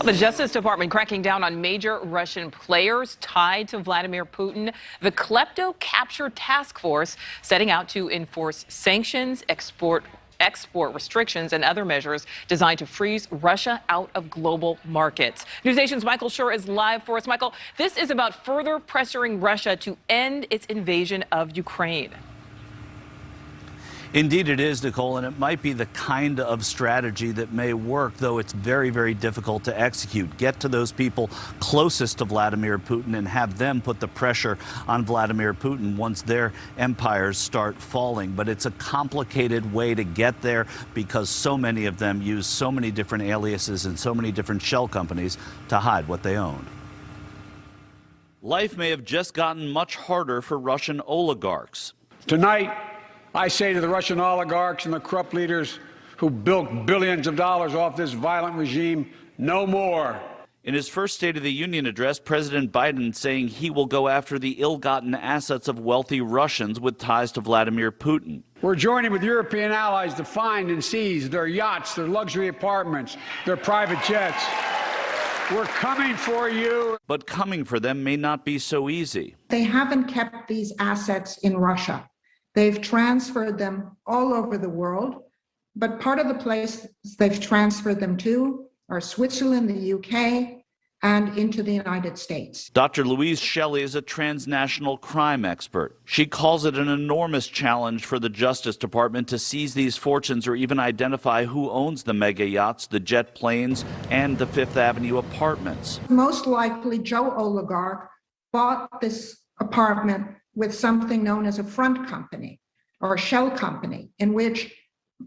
The Justice Department cracking down on major Russian players tied to Vladimir Putin. The Klepto Capture Task Force setting out to enforce sanctions, export restrictions, and other measures designed to freeze Russia out of global markets. NewsNation's Michael Schur is live for us. Michael, this is about further pressuring Russia to end its invasion of Ukraine. Indeed it is, Nicole, and it might be the kind of strategy that may work, though it's very, very difficult to execute. Get to those people closest to Vladimir Putin and have them put the pressure on Vladimir Putin once their empires start falling. But it's a complicated way to get there because so many of them use so many different aliases and so many different shell companies to hide what they own. Life may have just gotten much harder for Russian oligarchs. Tonight, I say to the Russian oligarchs and the corrupt leaders who bilked billions of dollars off this violent regime, no more. In his first State of the Union address, President Biden saying he will go after the ill-gotten assets of wealthy Russians with ties to Vladimir Putin. We're joining with European allies to find and seize their yachts, their luxury apartments, their private jets. We're coming for you. But coming for them may not be so easy. They haven't kept these assets in Russia. They've transferred them all over the world, but part of the places they've transferred them to are Switzerland, the UK, and into the United States. Dr. Louise Shelley is a transnational crime expert. She calls it an enormous challenge for the Justice Department to seize these fortunes or even identify who owns the mega yachts, the jet planes, and the Fifth Avenue apartments. Most likely, Joe Oligarch bought this apartment with something known as a front company or a shell company, in which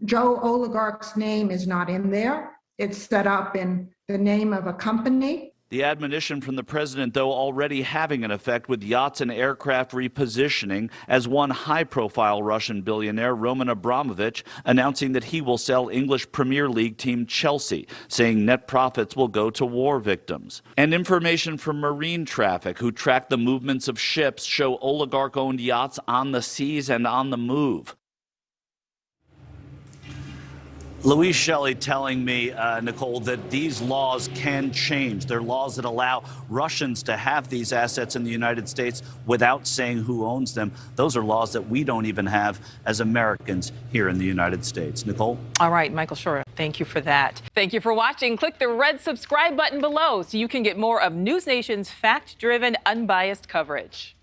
Joe Oligarch's name is not in there. It's set up in the name of a company. The admonition from the president, though, already having an effect with yachts and aircraft repositioning, as one high-profile Russian billionaire, Roman Abramovich, announcing that he will sell English Premier League team Chelsea, saying net profits will go to war victims. And information from marine traffic, who track the movements of ships, show oligarch-owned yachts on the seas and on the move. Louise Shelley telling me, Nicole, that these laws can change. They're laws that allow Russians to have these assets in the United States without saying who owns them. Those are laws that we don't even have as Americans here in the United States. Nicole? All right, Michael Schur, thank you for that. Thank you for watching. Click the red subscribe button below so you can get more of NewsNation's fact-driven, unbiased coverage.